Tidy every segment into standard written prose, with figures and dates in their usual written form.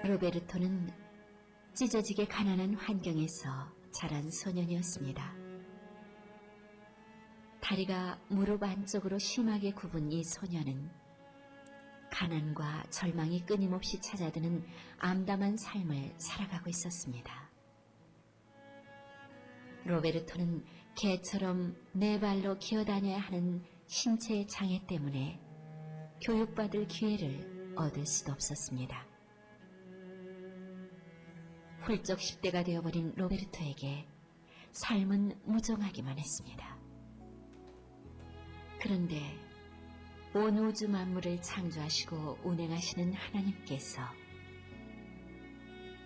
로베르토는 찢어지게 가난한 환경에서 자란 소년이었습니다. 다리가 무릎 안쪽으로 심하게 굽은 이 소년은 가난과 절망이 끊임없이 찾아드는 암담한 삶을 살아가고 있었습니다. 로베르토는 개처럼 네 발로 기어다녀야 하는 신체의 장애 때문에 교육받을 기회를 얻을 수도 없었습니다. 훌쩍 10대가 되어버린 로베르토에게 삶은 무정하기만 했습니다. 그런데 온 우주 만물을 창조하시고 운행하시는 하나님께서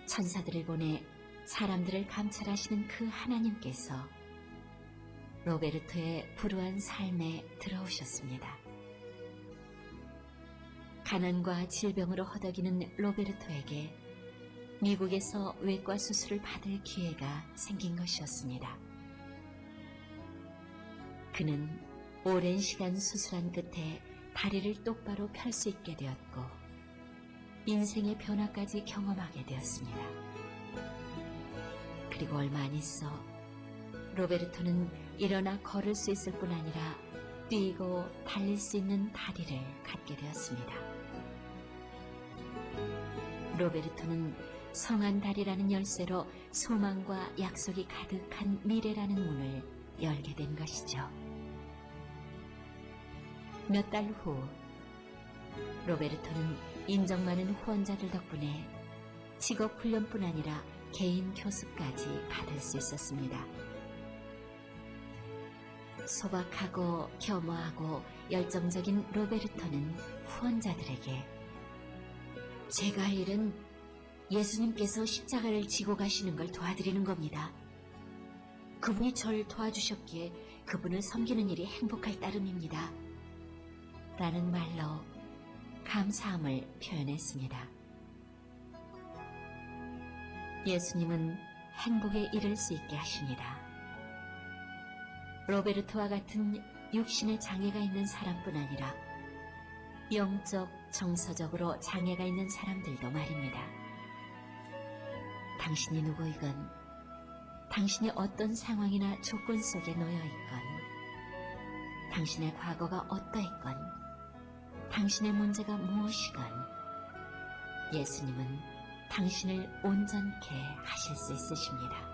천사들을 보내 사람들을 감찰하시는 그 하나님께서 로베르토의 불우한 삶에 들어오셨습니다. 가난과 질병으로 허덕이는 로베르토에게 미국에서 외과 수술을 받을 기회가 생긴 것이었습니다. 그는 오랜 시간 수술한 끝에 다리를 똑바로 펼 수 있게 되었고 인생의 변화까지 경험하게 되었습니다. 그리고 얼마 안 있어 로베르토는 일어나 걸을 수 있을 뿐 아니라 뛰고 달릴 수 있는 다리를 갖게 되었습니다. 로베르토는 성한 다리라는 열쇠로 소망과 약속이 가득한 미래라는 문을 열게 된 것이죠. 몇 달 후 로베르토는 인정 많은 후원자들 덕분에 직업 훈련뿐 아니라 개인 교습까지 받을 수 있었습니다. 소박하고 겸허하고 열정적인 로베르토는 후원자들에게 제가 할 일은 예수님께서 십자가를 지고 가시는 걸 도와드리는 겁니다. 그분이 저를 도와주셨기에 그분을 섬기는 일이 행복할 따름입니다. 라는 말로 감사함을 표현했습니다. 예수님은 행복에 이를 수 있게 하십니다. 로베르토와 같은 육신의 장애가 있는 사람뿐 아니라 영적, 정서적으로 장애가 있는 사람들도 말입니다. 당신이 누구이건, 당신이 어떤 상황이나 조건 속에 놓여있건, 당신의 과거가 어떠했건, 당신의 문제가 무엇이건 예수님은 당신을 온전케 하실 수 있으십니다.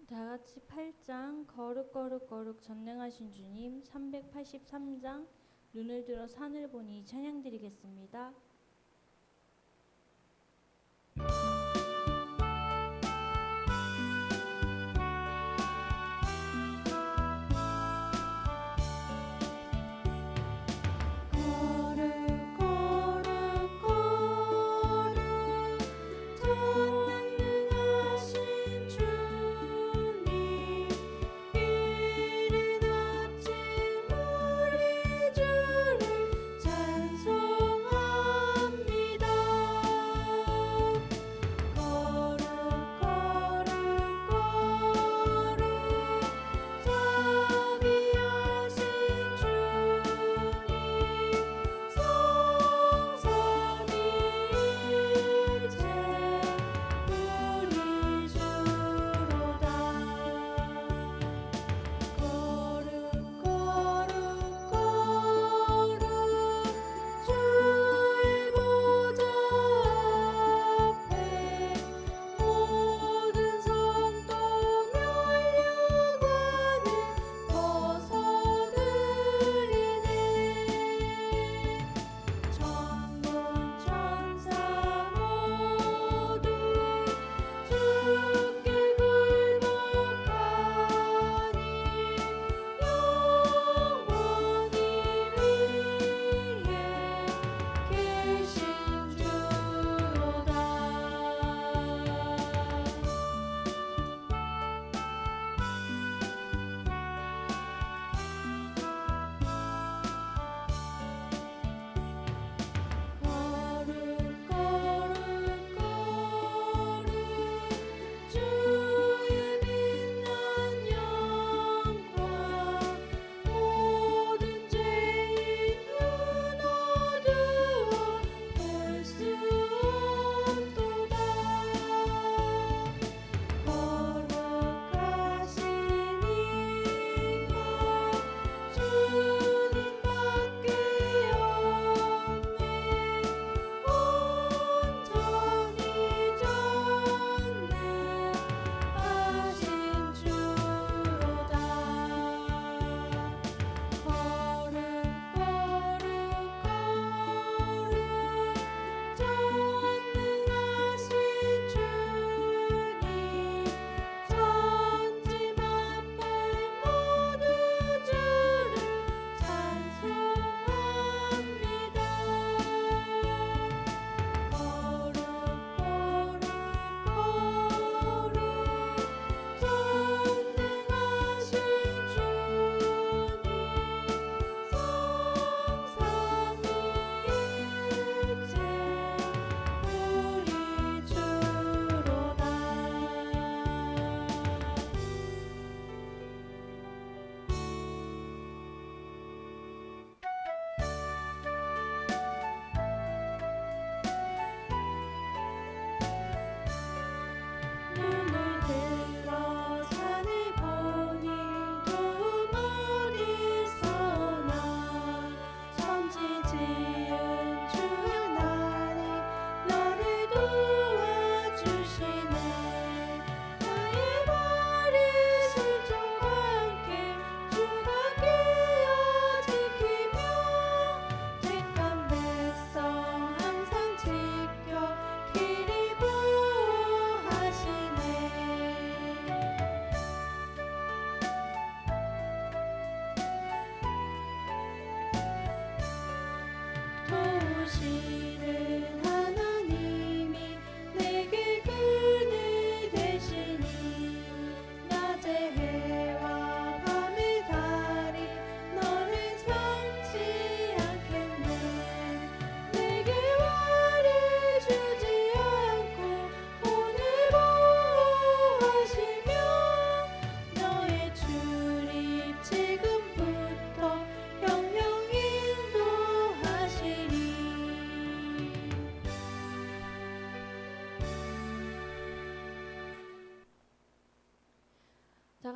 다 같이 8장 거룩 전능하신 주님, 383장 눈을 들어 산을 보니 찬양드리겠습니다. 찬송하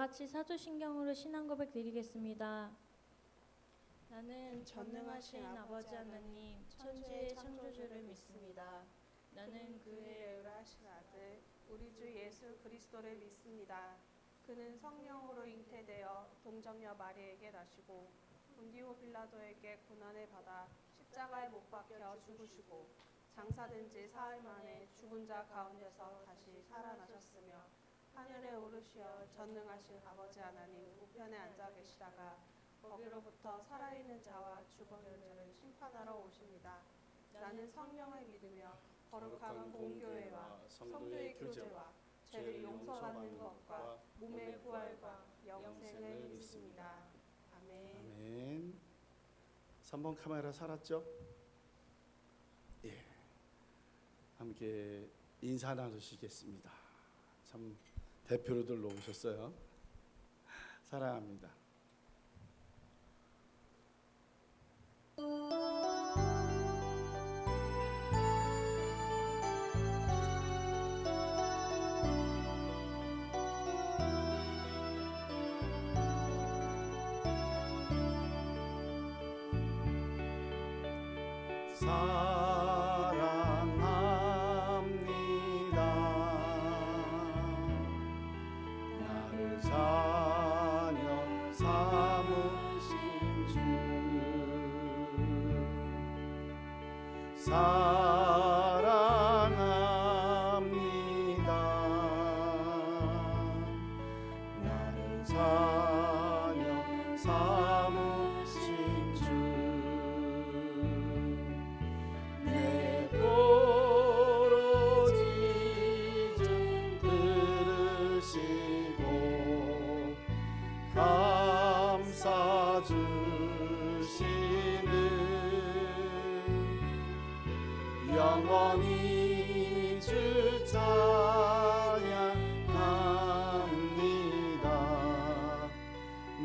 같이 사도신경으로 신앙 고백 드리겠습니다. 나는 전능하신 아버지 하나님, 천지의 창조주를 믿습니다. 나는 그의 유일하신 아들 우리 주 예수 그리스도를 믿습니다. 그는 성령으로 잉태되어 동정녀 마리에게 나시고 본디오 빌라도에게 고난을 받아 십자가에 못 박혀 죽으시고 장사된 지 사흘 만에 죽은 자 가운데서 다시 살아나셨으며 하늘에 오르시어 전능하신 아버지 하나님 우편에 앉아 계시다가 거기로부터 살아있는 자와 죽어있는 자를 심판하러 오십니다. 나는 성령을 믿으며 거룩한 공교회와 성도의 교제와 죄를 용서받는 것과 몸의 부활과 영생을 믿습니다. 아멘. 아멘. 3번 카메라 살았죠? 예. 함께 인사 나누시겠습니다. 참 대표로들 오셨어요. 사랑합니다. 사랑합니다. 나를 자녀 삼으신 주 사랑합니다. 나를 자녀 삼으신 주 내 부르짖음 들으시고 감사 주시는 영원히 주 찬양합니다.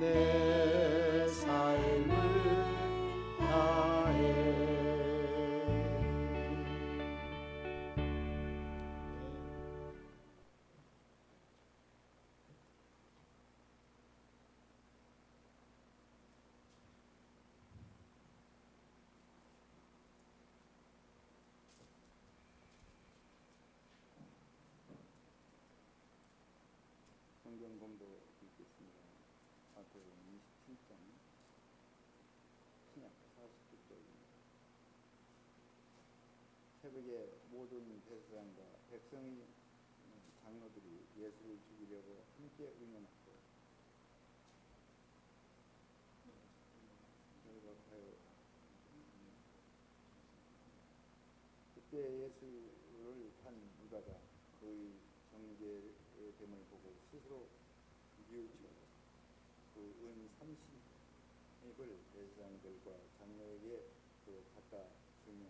내 삶을 다해. 성경 공부 읽겠습니다. 앞에 27장 신약 49절입니다. 새벽에 모든 백성과 백성이 장로들이 예수를 죽이려고 함께 의논하고 결박하여 그때 예수를 판 유다가 그의 정죄의 됨을 보고 스스로 뉘우치고 그 은 30을 대제사장들과 장로에게 갖다 주며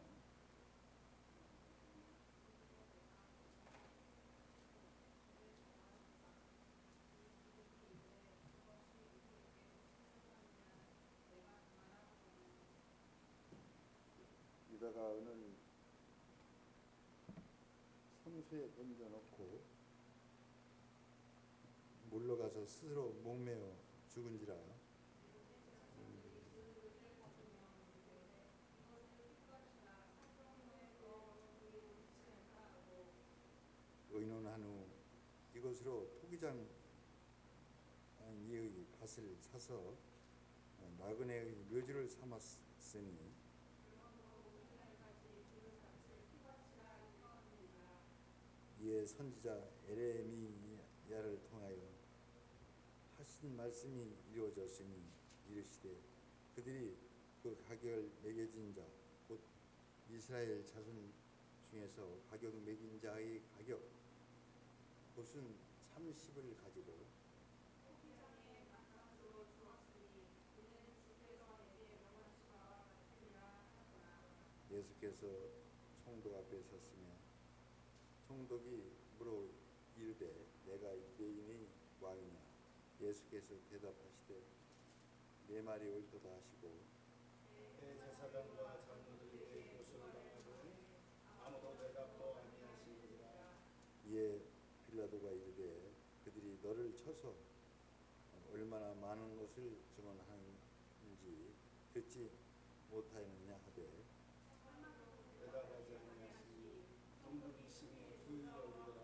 유다가 은을 성수에 던져놓고 물러가서 스스로 목매어 죽은지라. 의논한 후 이것으로 토기장 이의 밭을 사서 나그네의 묘지를 삼았으니 이에 선지자 에레미야를 통하여 하신 말씀이 이루어졌으니 이르시되 그들이 그 가격을 매겨진 자 곧 이스라엘 자손 중에서 가격 매긴 자의 가격 곧은 30을 가지고 예수께서 총독 앞에 섰으며 총독이 물어 이르되 내가 유대인의 왕이냐. 예수께서 대답하시되 내 말이 옳도다 하시고 대제사장과 장로들이 대고소를 당하더니 아무도 대답도 아니하시니라. 이에 빌라도가 이르되 그들이 너를 쳐서 얼마나 많은 것을 증언하는지 듣지 못하였느냐 하되 대답하지 아니하시니 성도기 심히 기이 여기더라.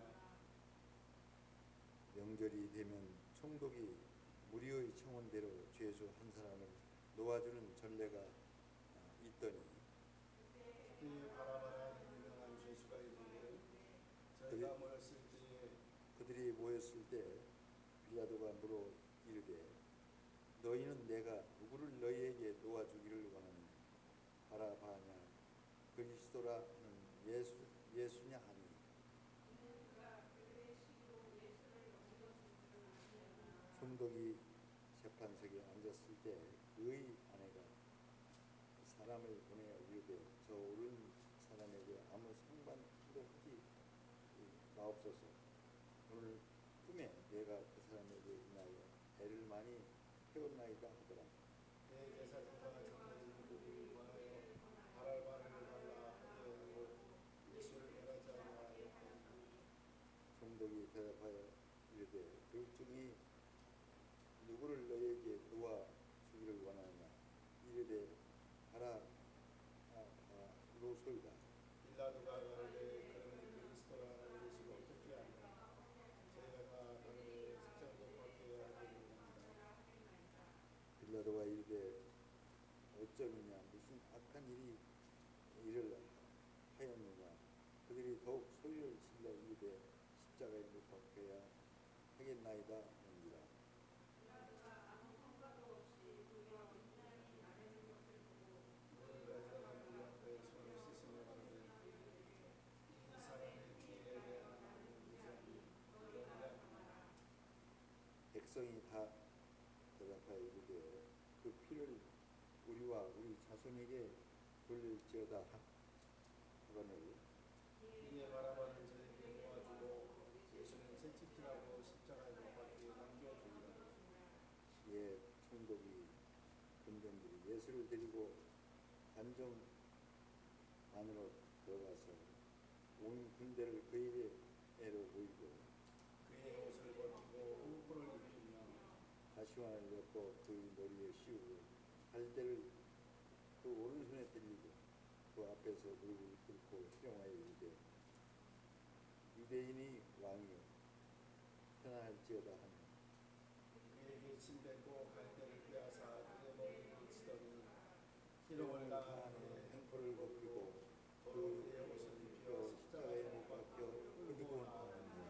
명절이 되면 총독이 무리의 청원대로 죄수 한 사람을 놓아주는 전례가 있더니 그때에 바라바라는 유명한 죄수가 있는데 저희가 모였을 때에 그들이 모였을 때 빌라도가 물어 이르되 너희는 내가 누구를 너희에게 놓아주기를 원하느냐 바라바냐 그리스도라 하는 예수냐 하니 총독이 재판석에 앉았을 때 그의 아내가 사람을 보내어 이르되 저 옳은 사람에게 아무 상관도 하지 마옵소서. 오늘 꿈에 내가 그 사람에게 인하여 애를 많이 태웠나이다 하더라. 대제사장과 장로들이 원하여 바라바를 달라 하게 하고 예수를 멸하지 아니하였더니 총독이 대답하여 이르되 둘 중에 누구를 너에게 놓아 주기를 원하느냐 이르되 바라바로소이다. 빌라도가 가로되 그는 그리스도라는 예수를 어떻게 하냐 저희가 다 그를 십자가에 못 박게 하겠느냐. 빌라도가 이르되 어쩌느냐 무슨 악한 일을 하였느냐 그들이 더욱 소리를 질러 이르되 십자가에 못 박혀야 하겠나이다 하는지라. 물을 가져다가 물 앞에 손을 씻으며 가로되 이 사람의 피에 대하여 무지하니 너희가 백성이 다 대답하여 이르되 그 피를 우리와 우리 자손에게 돌릴지어다 하거늘 이에 바라바는 저에게 놓아주고 예수는 채찍질하고 십자가에 못 박게 남겨주니라. 예 총독이 군병들이 예수를 데리고 관정 안으로 들어가서 온 군대를 그에게로 모이고 그의 옷을 벗기고 웅포를 입히며 가시관을 엮고 그의 머리에 씌우고 갈대를 그 오른손에 들리고 그 앞에서 무릎을 꿇고 희롱하여 이르되 유대인이 왕이요 편안할지어다 하며 그에게 침뱉고 갈대를 빼앗아 그의 머리를 붙이더니 희롱을 당하는데 횡포를 벗기고 도로 그의 옷을 입혀 십자가에 못 박혀 끌고 끌고 나오느니라.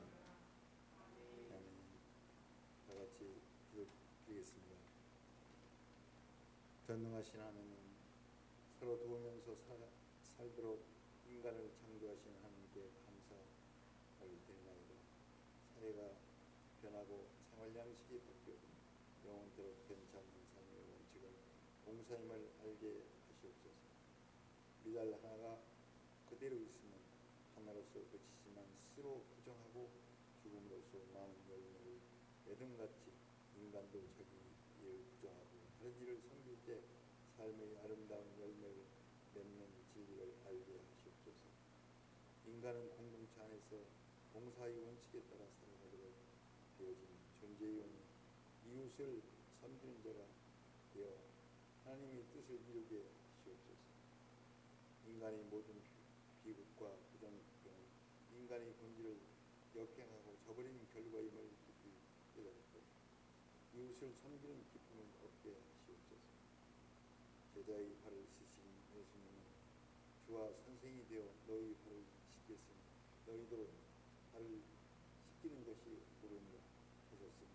나오느니라. 다 같이 기도드리겠습니다. 전능하신 하나님 서로 도우면서 살도록 인간을 창조하신 하나님께 감사를 드리나이다. 사회가 변하고 생활 양식이 바뀌고 영원토록 괜찮은 삶의 원칙을 봉사임을 알게 하시옵소서. 미달 하나가 그대로 있으면 하나로서 그치지만 스스로 부정하고 죽음으로써 많은 열매를 맺음같이 인간도 자기 일을 부정하고 다른 일을 섬길 때 삶의 아름다운 열매를 맺는 진리를 알게 하시옵소서. 인간은 공동체 안에서 봉사의 원칙에 따라 살아가도록 되어진 존재이오니 이웃을 섬기는 자가 되어 하나님의 뜻을 이루게 하시옵소서. 인간의 모든 비극과 부정은 인간의 본질을 역행하고 저버린 결과임을 깊이 깨닫고 이웃을 섬기는 기쁨을 얻게 하시옵소서. 제자의 발을 씻으신 예수님은 주와 선생이 되어 너희 발을 씻겠으니 너희도 발을 씻기는 것이 옳으니라 하셨으니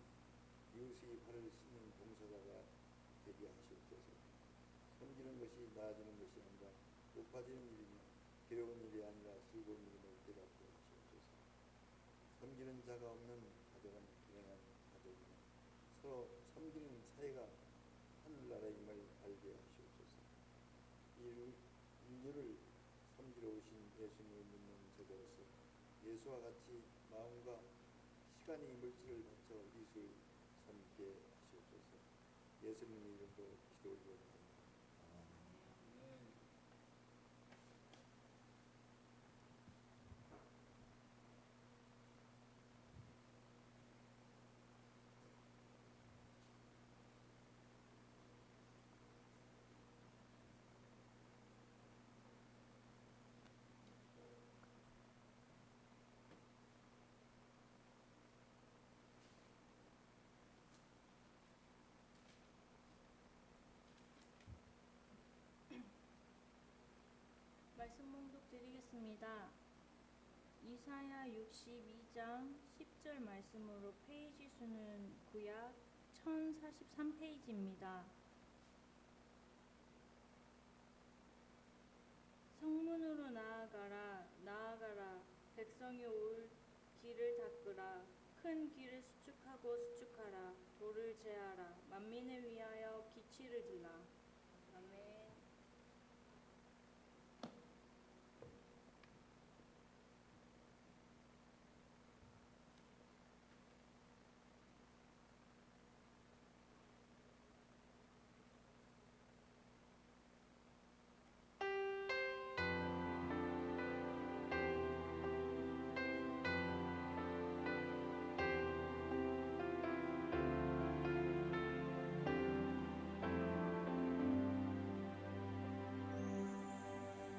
이웃의 발을 씻는 봉사자가 되게 하시옵소서. 섬기는 것이 나아지는 것이 아니라 높아지는 일이며 괴로운 일이 아니라 즐거운 일임을 깨닫게 하시옵소서. 섬기는 자가 없는 가정은 불행한 가정이며 서로 섬기는 사회가 하늘나라임을 알게 하시옵소서. 인류를 섬기러 오신 예수님을 믿는 제자로서 예수와 같이 마음과 시간의 물질을 바쳐 이웃을 섬기게 하시옵소서. 예수님의 이름으로 기도 올리옵나이다. 말씀 문독 드리겠습니다. 이사야 62장 10절 말씀으로 페이지 수는 구약 1043페이지입니다. 성문으로 나아가라, 나아가라. 백성이 올 길을 닦으라. 큰 길을 수축하고 수축하라. 돌을 제하라. 만민을 위하여 기치를 들라. 아멘.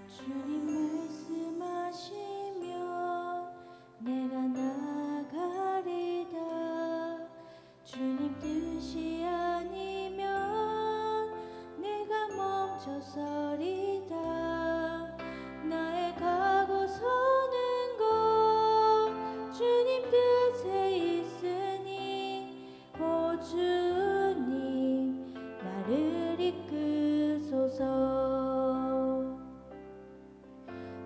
주님 말씀하시면 내가 나가리다. 주님 뜻이 아니면 내가 멈춰서리다. 나의 가고 서는 곳 주님 뜻에 있으니 오 주님 나를 이끄소서.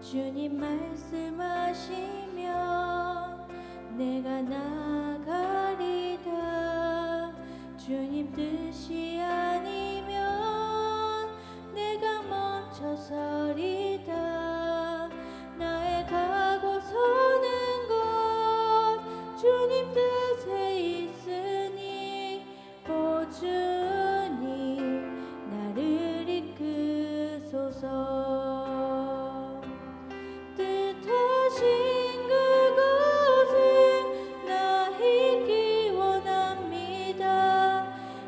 주님 말씀하시면 내가 나가리다. 주님 뜻이 아니면 내가 멈춰서리다. 나의 가고 서는 곳 주님 뜻에 있으니 오 주님 나를 이끄소서. 뜻하신 그곳에 나 있기 원합니다.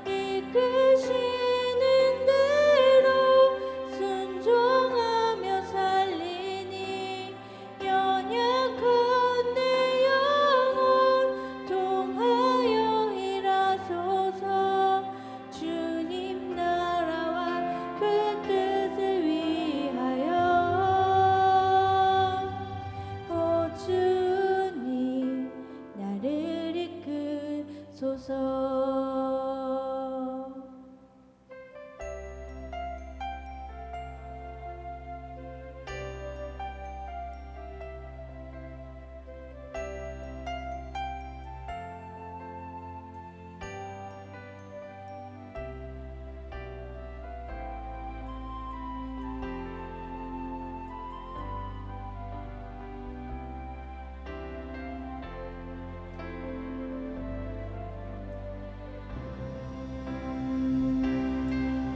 이끄시는 대로 순종하며 살리니 연약한 내 영혼 통하여 일하소서. 주님 나라와 그 뜻을 위하여 오 주님 나를 이끄소서.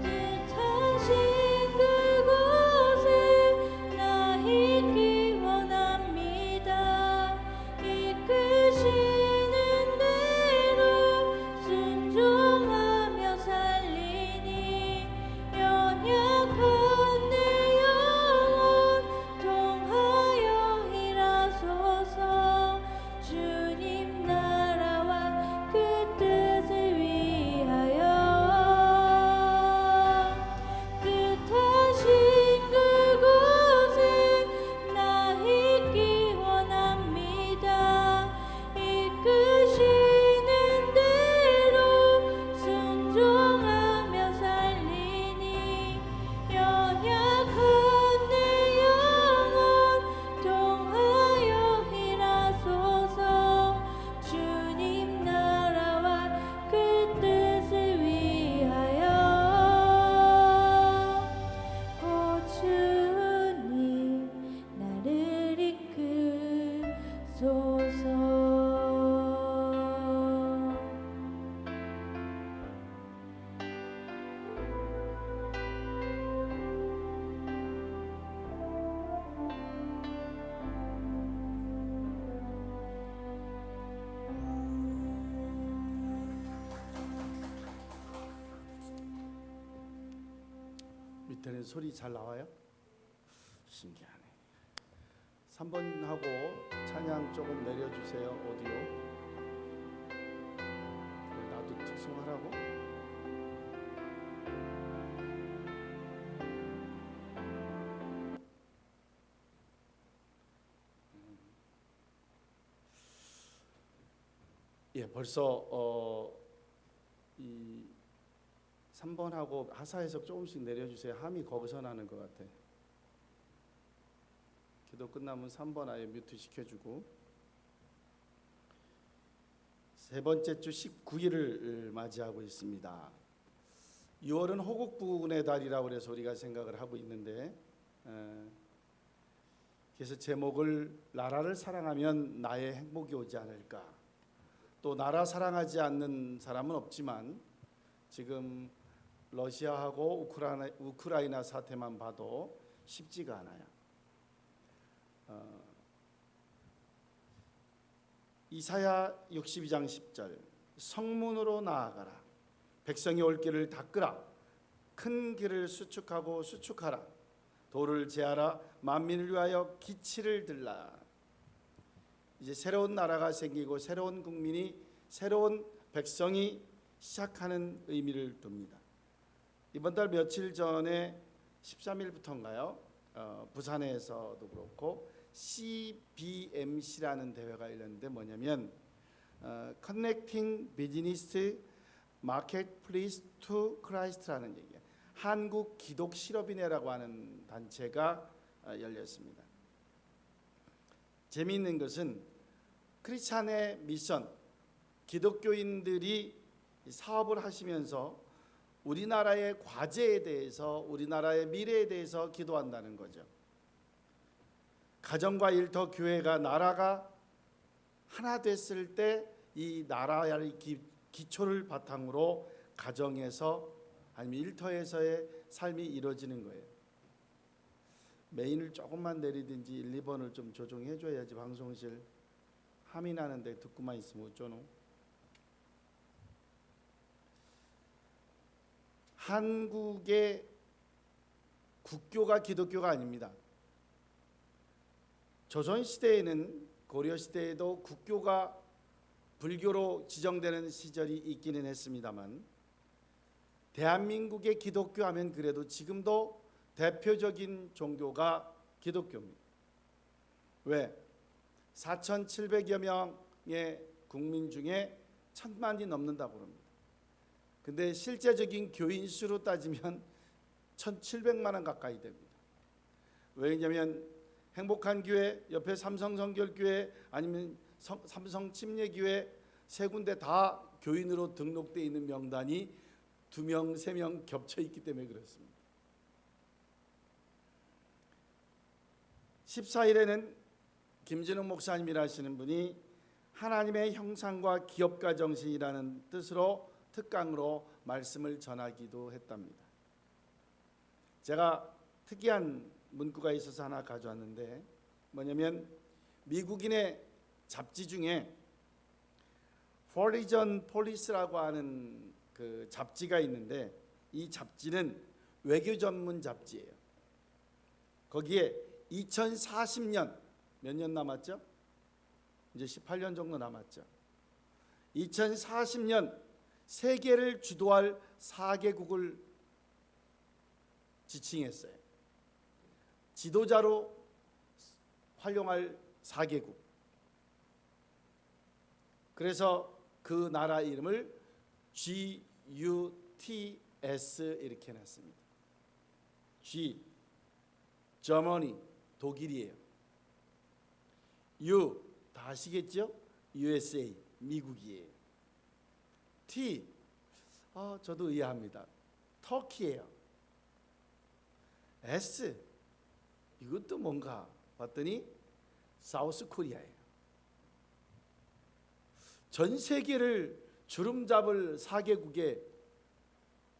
뜻하신 그곳에 나 있기 원합니다. 이끄시는 대로 순종하며 살리니 연약한 내 영혼 통하여 일하소서. 주님 나라와 그 뜻을 위하여 뜻하신 그곳에 나 있기 원합니다. 이끄시는 대로 순종하며 살리니 연약한 내 영혼 통하여 일하소서. 주님 나라와 그 뜻을 위하여 오 주님 나를 이끄소서. 밑에는 소리 잘 나와요? 신기하네. 3번 하고 찬양 조금 내려주세요. 오디오. 나도 특송하라고? 예, 벌써 이 3번하고 하사 해석 조금씩 내려주세요. 함이 거기서 나는 것 같아. 기도 끝나면 3번 아예 뮤트 시켜주고, 세 번째 주 19일을 맞이하고 있습니다. 6월은 호국부군의 달이라고 해서 우리가 생각을 하고 있는데, 그래서 제목을 나라를 사랑하면 나의 행복이 오지 않을까. 또 나라 사랑하지 않는 사람은 없지만 지금 러시아하고 우크라이나 사태만 봐도 쉽지가 않아요. 이사야 62장 10절, 성문으로 나아가라. 백성이 올 길을 닦으라. 큰 길을 수축하고 수축하라. 돌을 제하라. 만민을 위하여 기치를 들라. 이제 새로운 나라가 생기고 새로운 국민이, 새로운 백성이 시작하는 의미를 둡니다. 이번 달 며칠 전에 13일부터인가요? 부산에서도 그렇고 CBMC라는 대회가 열렸는데 뭐냐면 Connecting Business Marketplace to Christ라는 얘기예요. 한국 기독 실업인회라고 하는 단체가 열렸습니다. 재미있는 것은 크리스찬의 미션, 기독교인들이 사업을 하시면서 우리나라의 과제에 대해서, 우리나라의 미래에 대해서 기도한다는 거죠. 가정과 일터, 교회가, 나라가 하나 됐을 때 이 나라의 기초를 바탕으로 가정에서 아니면 일터에서의 삶이 이루어지는 거예요. 메인을 조금만 내리든지 1, 2번을 좀 조정해 줘야지. 방송실 함이 나는데 듣고만 있으면 어쩌노. 한국의 국교가 기독교가 아닙니다. 조선시대에는, 고려시대에도 국교가 불교로 지정되는 시절이 있기는 했습니다만, 대한민국의 기독교 하면 그래도 지금도 대표적인 종교가 기독교입니다. 왜? 4,700여 명의 국민 중에 1,000만이 넘는다고 합니다. 근데 실제적인 교인 수로 따지면 1,700만 가까이 됩니다. 왜냐하면 행복한 교회, 옆에 삼성성결교회, 아니면 삼성침례교회 세 군데 다 교인으로 등록되어 있는 명단이 2명, 3명 겹쳐 있기 때문에 그렇습니다. 14일에는 김진웅 목사님이라 하시는 분이 하나님의 형상과 기업가 정신이라는 뜻으로 특강으로 말씀을 전하기도 했답니다. 제가 특이한 문구가 있어서 하나 가져왔는데 뭐냐면 미국인의 잡지 중에 Foreign Policy라고 하는 그 잡지가 있는데 이 잡지는 외교 전문 잡지예요. 거기에 2040년 몇 년 남았죠? 이제 18년 정도 남았죠. 2040년 세계를 주도할 4개국을 지칭했어요. 지도자로 활용할 4개국. 그래서 그 나라 이름을 GUTS 이렇게 해놨습니다. G, Germany, 독일이에요. U, 다 아시겠죠? USA, 미국이에요. T, 저도 이해합니다. 터키예요. S, 이것도 뭔가 봤더니 사우스 코리아예요. 전 세계를 주름잡을 4개국에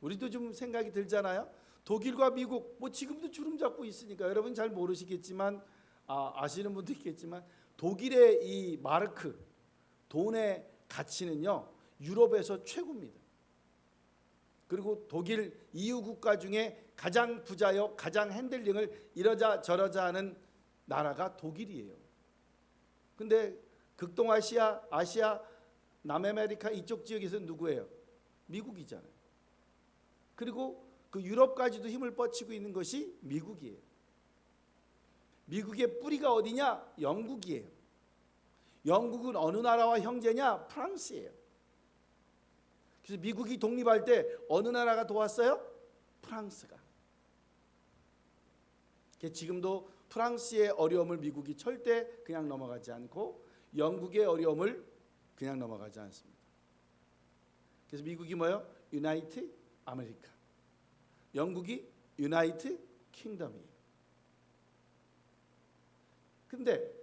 우리도 좀 생각이 들잖아요. 독일과 미국 뭐 지금도 주름잡고 있으니까 여러분 잘 모르시겠지만 아시는 분도 있겠지만 독일의 이 마르크 돈의 가치는요 유럽에서 최고입니다. 그리고 독일 EU 국가 중에 가장 부자요 가장 핸들링을 이러자 저러자 하는 나라가 독일이에요. 근데 극동아시아, 아시아, 남아메리카 이쪽 지역에서 누구예요? 미국이잖아요. 그리고 그 유럽까지도 힘을 뻗치고 있는 것이 미국이에요. 미국의 뿌리가 어디냐? 영국이에요. 영국은 어느 나라와 형제냐? 프랑스예요. 그래서 미국이 독립할 때 어느 나라가 도왔어요? 프랑스가. 지금도 프랑스의 어려움을 미국이 절대 그냥 넘어가지 않고 영국의 어려움을 그냥 넘어가지 않습니다. 그래서 미국이 뭐예요? 유나이트 아메리카. 영국이 유나이트 킹덤이에요. 근데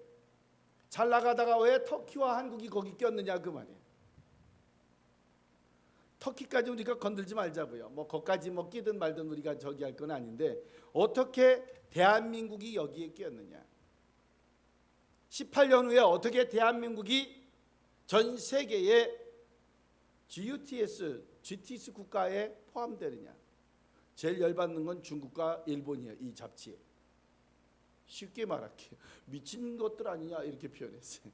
잘 나가다가 왜 터키와 한국이 거기 꼈느냐 그 말이에요. 터키까지 우리가 건들지 말자고요. 뭐 거기까지 뭐 끼든 말든 우리가 저기 할 건 아닌데 어떻게 대한민국이 여기에 끼었느냐. 18년 후에 어떻게 대한민국이 전 세계의 GTS 국가에 포함되느냐. 제일 열받는 건 중국과 일본이에요. 이 잡지에. 쉽게 말할게요. 미친 것들 아니냐 이렇게 표현했어요.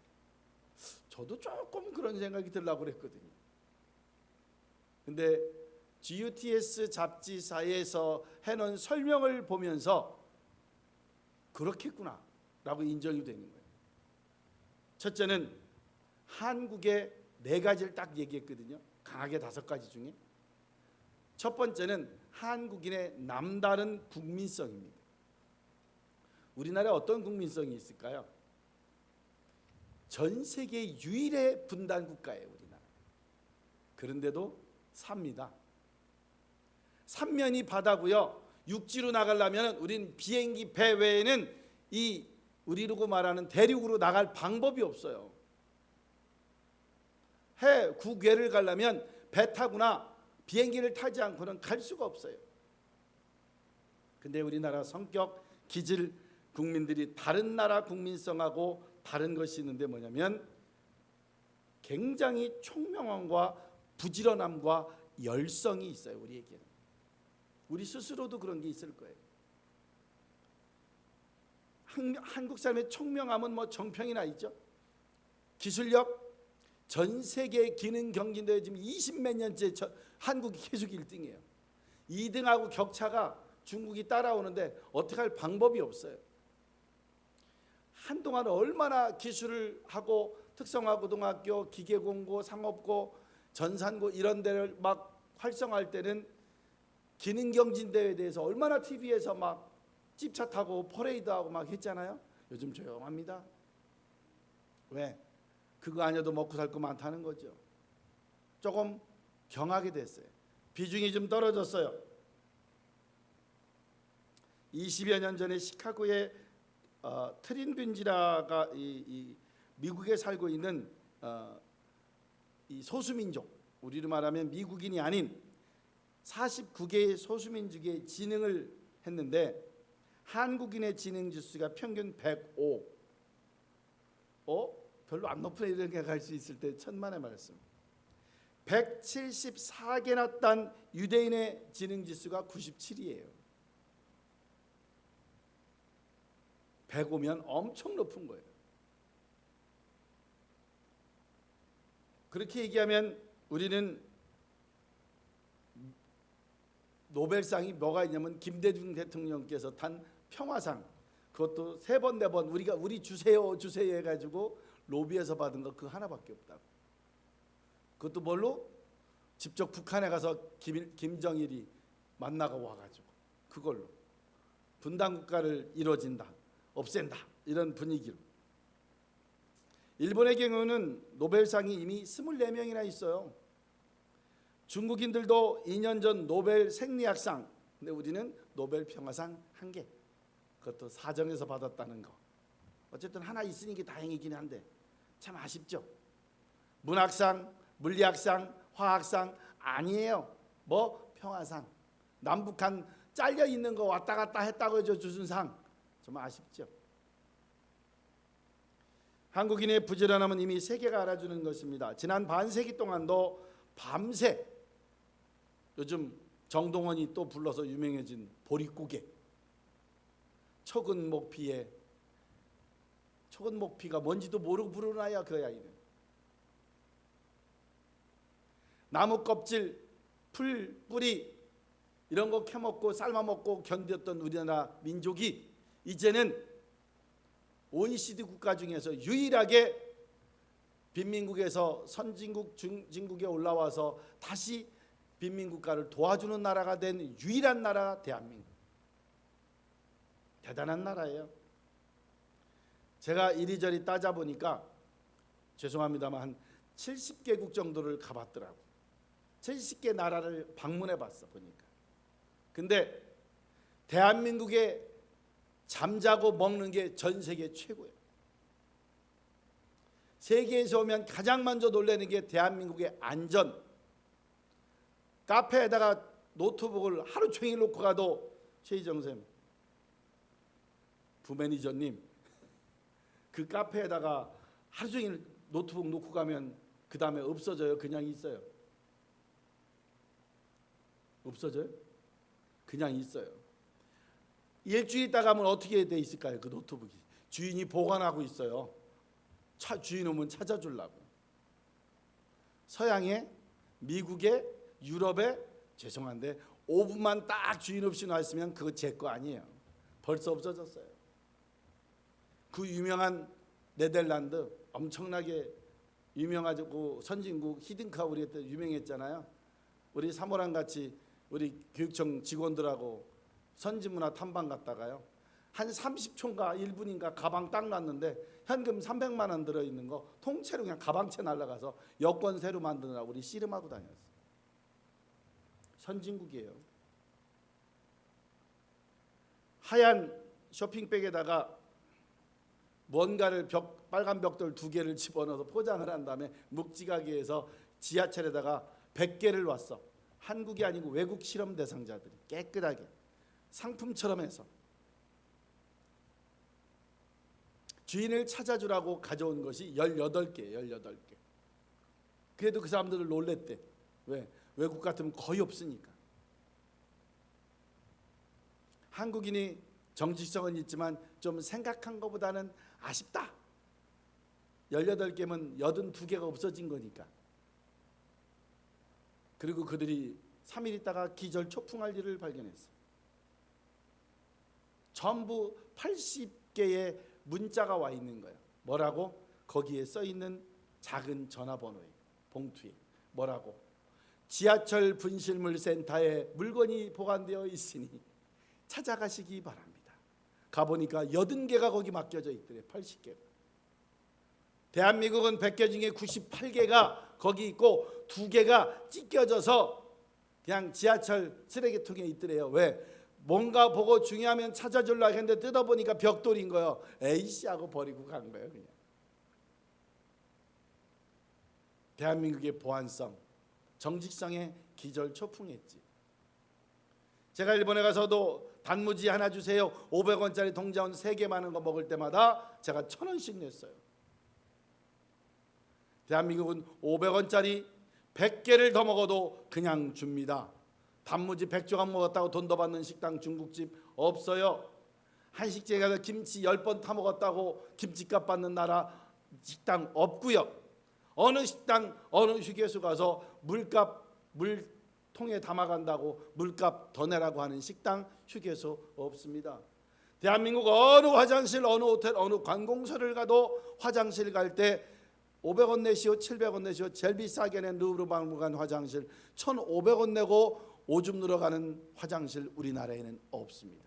저도 조금 그런 생각이 들려고 그랬거든요. 근데 GTS 잡지사에서 해놓은 설명을 보면서 그렇겠구나 라고 인정이 되는 거예요. 첫째는 한국의 4가지를 딱 얘기했거든요. 강하게 5가지 중에 첫 번째는 한국인의 남다른 국민성입니다. 우리나라에 어떤 국민성이 있을까요? 전 세계 유일의 분단 국가예요, 우리나라. 그런데도 삽니다. 삼면이 바다고요. 육지로 나가려면 우린 비행기, 배 외에는 이 우리로 말하는 대륙으로 나갈 방법이 없어요. 해 국외를 가려면 배 타거나 비행기를 타지 않고는 갈 수가 없어요. 근데 우리나라 성격, 기질, 국민들이 다른 나라 국민성하고 다른 것이 있는데 뭐냐면 굉장히 총명함과 부지런함과 열성이 있어요. 우리에게는. 우리 스스로도 그런 게 있을 거예요. 한국 사람의 총명함은 뭐 정평이나 있죠. 기술력 전 세계 기능 경진대회 지금 20몇 년째 한국이 계속 1등이에요. 2등하고 격차가 중국이 따라오는데 어떻게 할 방법이 없어요. 한동안 얼마나 기술을 하고 특성화고등학교, 기계공고, 상업고, 전산고 이런 데를 막 활성화할 때는 기능경진대회에 대해서 얼마나 TV에서 막 집차 타고 퍼레이드하고 막 했잖아요. 요즘 조용합니다. 왜? 그거 아니어도 먹고 살 거 많다는 거죠. 조금 경하게 됐어요. 비중이 좀 떨어졌어요. 20여 년 전에 시카고의 트린빈지라가 이 미국에 살고 있는 이 소수민족, 우리로 말하면 미국인이 아닌 49개의 소수민족의 지능을 했는데 한국인의 지능 지수가 평균 105. 별로 안 높은 이렇게 갈 수 있을 때 천만의 말씀. 174개나 딴 유대인의 지능 지수가 97이에요. 105면 엄청 높은 거예요. 그렇게 얘기하면 우리는 노벨상이 뭐가 있냐면 김대중 대통령께서 탄 평화상, 그것도 3번 4번 우리 주세요 해가지고 로비에서 받은 거 그 하나밖에 없다고. 그것도 뭘로? 직접 북한에 가서 김정일이 만나고 와가지고 그걸로 분단국가를 이루어진다, 없앤다 이런 분위기로. 일본의 경우는 노벨상이 이미 24명이나 있어요. 중국인들도 2년 전 노벨 생리학상, 근데 우리는 노벨 평화상 1개. 그것도 사정에서 받았다는 거. 어쨌든 하나 있으니까 다행이긴 한데 참 아쉽죠. 문학상, 물리학상, 화학상 아니에요. 뭐 평화상. 남북한 잘려 있는 거 왔다 갔다 했다고 주신 상. 좀 아쉽죠. 한국인의 부지런함은 이미 세계가 알아주는 것입니다. 지난 반세기 동안도 밤새 요즘 정동원이 또 불러서 유명해진 보릿고개, 척은목피에, 척은목피가 뭔지도 모르고 부르는 아이야 그 아이는. 나무 껍질, 풀, 뿌리 이런 거 캐먹고 삶아먹고 견뎠던 우리나라 민족이 이제는 OECD 국가 중에서 유일하게 빈민국에서 선진국 중진국에 올라와서 다시 빈민국가를 도와주는 나라가 된 유일한 나라가 대한민국. 대단한 나라예요. 제가 이리저리 따져보니까 죄송합니다만 한 70개국 정도를 가봤더라고. 70개 나라를 방문해봤어 보니까. 근데 대한민국에 잠자고 먹는 게 전 세계 최고예요. 세계에서 오면 가장 먼저 놀라는 게 대한민국의 안전. 카페에다가 노트북을 하루 종일 놓고 가도 최희정 쌤, 부매니저님, 그 카페에다가 하루 종일 노트북 놓고 가면 그 다음에 없어져요? 그냥 있어요? 없어져요? 그냥 있어요. 일주일 있다가 하면 어떻게 돼 있을까요? 그 노트북이 주인이 보관하고 있어요. 주인 오면 찾아주려고. 서양에, 미국에, 유럽에 죄송한데 5분만 딱 주인 없이 놨으면 그거 제 거 아니에요. 벌써 없어졌어요. 그 유명한 네덜란드 엄청나게 유명하고 선진국 히든카 우리 그때 유명했잖아요. 우리 사모랑 같이 우리 교육청 직원들하고 선진문화 탐방 갔다가요. 한 30초인가 1분인가 가방 딱 놨는데 현금 300만 원 들어있는 거 통째로 그냥 가방채 날라가서 여권 새로 만드느라고 우리 씨름하고 다녔어요. 선진국이에요. 하얀 쇼핑백에다가 뭔가를 빨간 벽돌 2개를 집어넣어서 포장을 한 다음에 묵직하게 해서 지하철에다가 100개를 놨어. 한국이 아니고 외국 실험 대상자들이 깨끗하게 상품처럼 해서 주인을 찾아주라고 가져온 것이 18개. 그래도 그 사람들을 놀랬대. 왜? 외국 같으면 거의 없으니까. 한국인이 정직성은 있지만 좀 생각한 것보다는 아쉽다. 18개면 82개가 없어진 거니까. 그리고 그들이 3일 있다가 기절 초풍할 일을 발견했어. 전부 80개의 문자가 와 있는 거예요. 뭐라고? 거기에 써 있는 작은 전화번호에, 봉투에 뭐라고? 지하철 분실물 센터에 물건이 보관되어 있으니 찾아가시기 바랍니다. 가보니까 80개가 거기 맡겨져 있더래. 80개가. 대한민국은 100개 중에 98개가 거기 있고 2개가 찢겨져서 그냥 지하철 쓰레기통에 있더래요. 왜? 뭔가 보고 중요하면 찾아주려고 했는데 뜯어보니까 벽돌인 거예요. 에이씨 하고 버리고 간 거예요. 그냥. 대한민국의 보안성, 정직성에 기절초풍했지. 제가 일본에 가서도 단무지 하나 주세요. 500원짜리 동자원 3개 많은 거 먹을 때마다 제가 1,000원씩 냈어요. 대한민국은 500원짜리 100개를 더 먹어도 그냥 줍니다. 단무지 100조각 먹었다고 돈 더 받는 식당 중국집 없어요. 한식집에 가서 김치 10번 타 먹었다고 김치값 받는 나라 식당 없고요. 어느 식당 어느 휴게소 가서 물통에 담아간다고 물값 더 내라고 하는 식당 휴게소 없습니다. 대한민국 어느 화장실 어느 호텔 어느 관공서를 가도 화장실 갈 때 500원 내시오 700원 내시오 제일 비싸게 낸 루브르 박물관 화장실 1,500원 내고 오줌 늘어가는 화장실 우리나라에는 없습니다.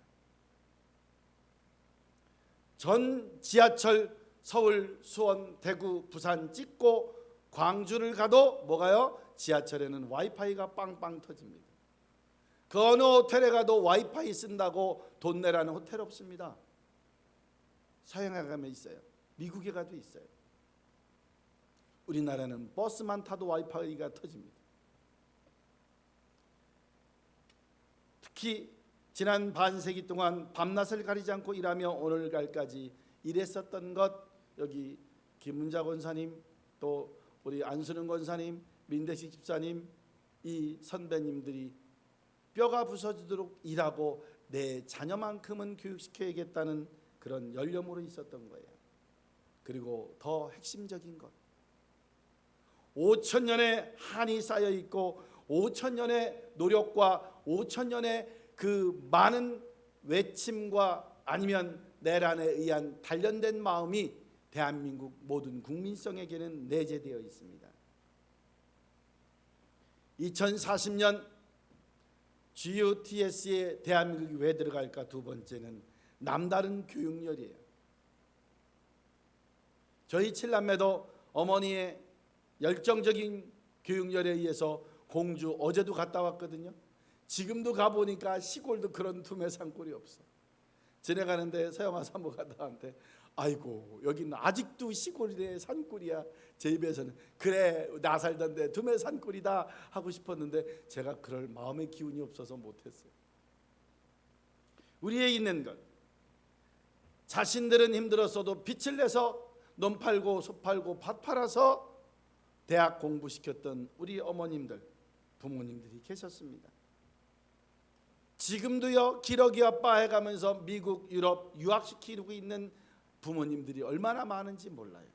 전 지하철 서울, 수원, 대구, 부산 찍고 광주를 가도 뭐가요? 지하철에는 와이파이가 빵빵 터집니다. 그 어느 호텔에 가도 와이파이 쓴다고 돈 내라는 호텔 없습니다. 서양에 가면 있어요. 미국에 가도 있어요. 우리나라는 버스만 타도 와이파이가 터집니다. 특히 지난 반세기 동안 밤낮을 가리지 않고 일하며 오늘날까지 일했었던 것, 여기 김문자 권사님, 또 우리 안수능 권사님, 민대식 집사님, 이 선배님들이 뼈가 부서지도록 일하고 내 자녀만큼은 교육시켜야겠다는 그런 열념으로 있었던 거예요. 그리고 더 핵심적인 것, 5,000년의 한이 쌓여 있고 5,000년의 노력과 5,000년의 그 많은 외침과 아니면 내란에 의한 단련된 마음이 대한민국 모든 국민성에게는 내재되어 있습니다. 2040년 GUTS에 대한민국이 왜 들어갈까? 두 번째는 남다른 교육열이에요. 저희 칠남매도 어머니의 열정적인 교육열에 의해서 공주 어제도 갔다 왔거든요. 지금도 가보니까 시골도 그런 두메 산골이 없어. 지나가는데 서영아 사모가 나한테 아이고 여기는 아직도 시골이래 산골이야. 제 입에서는 그래 나 살던데 두메 산골이다 하고 싶었는데 제가 그럴 마음의 기운이 없어서 못했어요. 우리에 있는 것, 자신들은 힘들었어도 빚을 내서 논 팔고 소 팔고 밭 팔아서 대학 공부시켰던 우리 어머님들, 부모님들이 계셨습니다. 지금도요 기러기 아빠 해가면서 미국, 유럽 유학시키고 있는 부모님들이 얼마나 많은지 몰라요.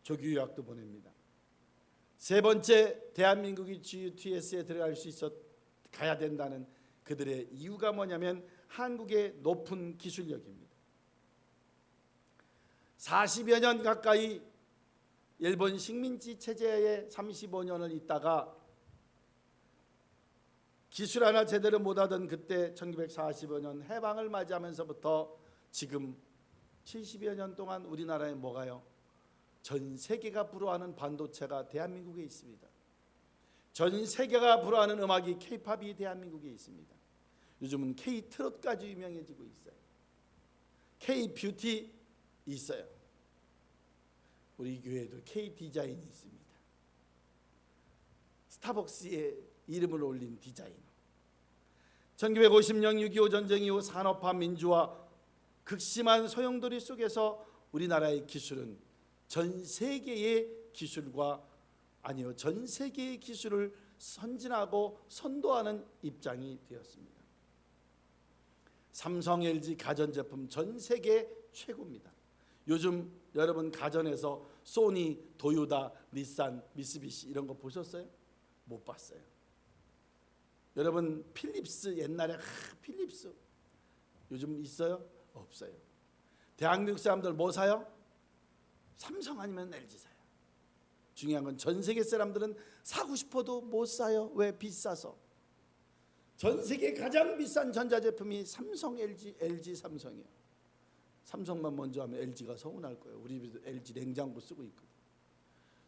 조기 유학도 보냅니다. 세 번째, 대한민국이 GUTS에 들어갈 수 있어 가야 된다는 그들의 이유가 뭐냐면 한국의 높은 기술력입니다. 40여 년 가까이 일본 식민지 체제에 35년을 있다가 기술 하나 제대로 못하던 그때 1945년 해방을 맞이하면서부터 지금 70여 년 동안 우리나라에 뭐가요? 전 세계가 불허하는 반도체가 대한민국에 있습니다. 전 세계가 불허하는 음악이 K-팝이 대한민국에 있습니다. 요즘은 K-트롯까지 유명해지고 있어요. K-뷰티 있어요. 우리 교회도 K-디자인이 있습니다. 스타벅스에 이름을 올린 디자이너. 1950년 6.25 전쟁 이후 산업화 민주화 극심한 소용돌이 속에서 우리나라의 기술은 전 세계의 기술과 전 세계의 기술을 선진하고 선도하는 입장이 되었습니다. 삼성, LG 가전제품 전 세계 최고입니다. 요즘 여러분 가전에서 소니, 도요타, 닛산, 미쓰비시 이런 거 보셨어요? 못 봤어요. 여러분 필립스 옛날에 필립스 요즘 있어요? 없어요. 대한민국 사람들 뭐 사요? 삼성 아니면 LG 사요. 중요한 건 전 세계 사람들은 사고 싶어도 못 사요. 왜? 비싸서. 전 세계 가장 비싼 전자제품이 삼성, LG, 삼성이에요. 삼성만 먼저 하면 LG가 서운할 거예요. 우리 집에도 LG 냉장고 쓰고 있거든.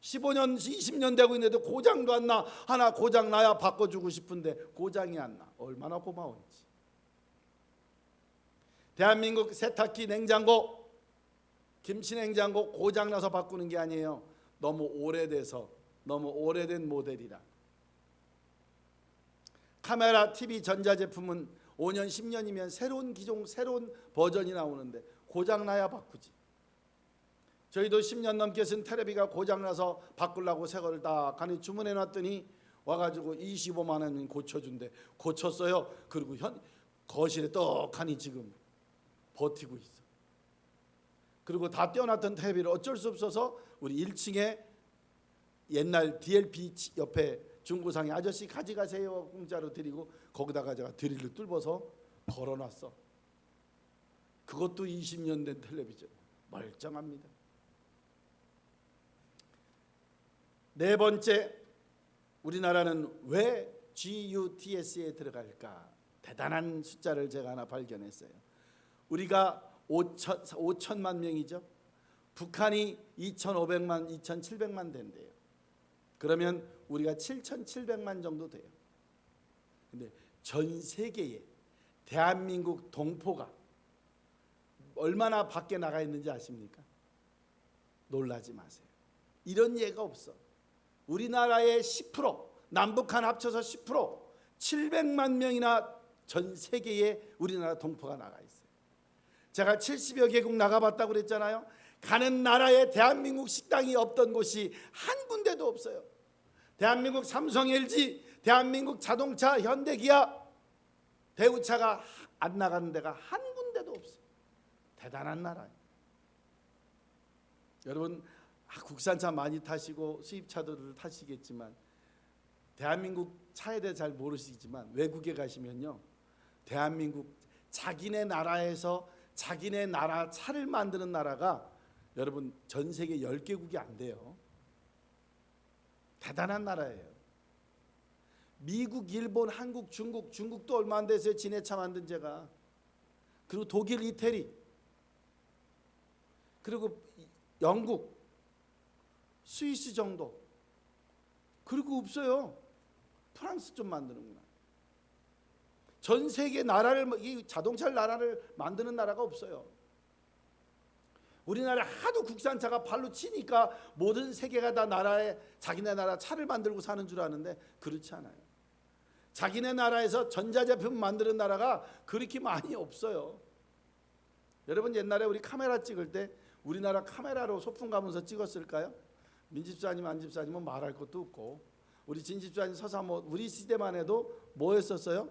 15년, 20년 되고 있는데도 고장도 안 나. 하나 고장 나야 바꿔주고 싶은데 고장이 안 나. 얼마나 고마운지. 대한민국 세탁기, 냉장고, 김치 냉장고 고장 나서 바꾸는 게 아니에요. 너무 오래돼서, 너무 오래된 모델이라. 카메라, TV, 전자제품은 5년, 10년이면 새로운 기종, 새로운 버전이 나오는데 고장 나야 바꾸지. 저희도 10년 넘게 쓴 테레비가 고장나서 바꾸려고 새 거를 딱 하니 주문해 놨더니 와가지고 25만 원 고쳐준대. 고쳤어요. 그리고 거실에 떡하니 지금 버티고 있어. 그리고 다 떼어놨던 테레비를 어쩔 수 없어서 우리 1층에 옛날 DLP 옆에 중고상에 아저씨 가져가세요 공짜로 드리고 거기다가 제가 드릴을 뚫어서 걸어놨어. 그것도 20년 된 텔레비전. 멀쩡합니다. 네 번째, 우리나라는 왜 GUTS에 들어갈까? 대단한 숫자를 제가 하나 발견했어요. 우리가 5천만 명이죠. 북한이 2,500만, 2,700만 된대요. 그러면 우리가 7,700만 정도 돼요. 근데 전 세계에 대한민국 동포가 얼마나 밖에 나가 있는지 아십니까? 놀라지 마세요. 이런 예가 없어. 우리나라의 10%, 남북한 합쳐서 10%, 700만 명이나 전 세계에 우리나라 동포가 나가 있어요. 제가 70여 개국 나가봤다고 그랬잖아요. 가는 나라에 대한민국 식당이 없던 곳이 한 군데도 없어요. 대한민국 삼성, LG, 대한민국 자동차, 현대기아, 대우차가 안 나가는 데가 한 군데도 없어요. 대단한 나라예요. 여러분 국산차 많이 타시고 수입차들을 타시겠지만 대한민국 차에 대해 잘 모르시지만 외국에 가시면요, 대한민국 자기네 나라에서 자기네 나라 차를 만드는 나라가 여러분 전 세계 10개국이 안 돼요. 대단한 나라예요. 미국, 일본, 한국, 중국도 얼마 안 됐어요. 진해차 만든 제가. 그리고 독일, 이태리, 그리고 영국, 스위스 정도. 그리고 없어요. 프랑스 좀 만드는구나. 전 세계 나라를, 이 자동차 나라를 만드는 나라가 없어요. 우리나라 하도 국산차가 발로 치니까 모든 세계가 다 나라에 자기네 나라 차를 만들고 사는 줄 아는데 그렇지 않아요. 자기네 나라에서 전자제품 만드는 나라가 그렇게 많이 없어요. 여러분 옛날에 우리 카메라 찍을 때 우리나라 카메라로 소풍 가면서 찍었을까요? 민집사님, 안집사님은 말할 것도 없고 우리 진집사님, 서사모 우리 시대만 해도 뭐 했었어요?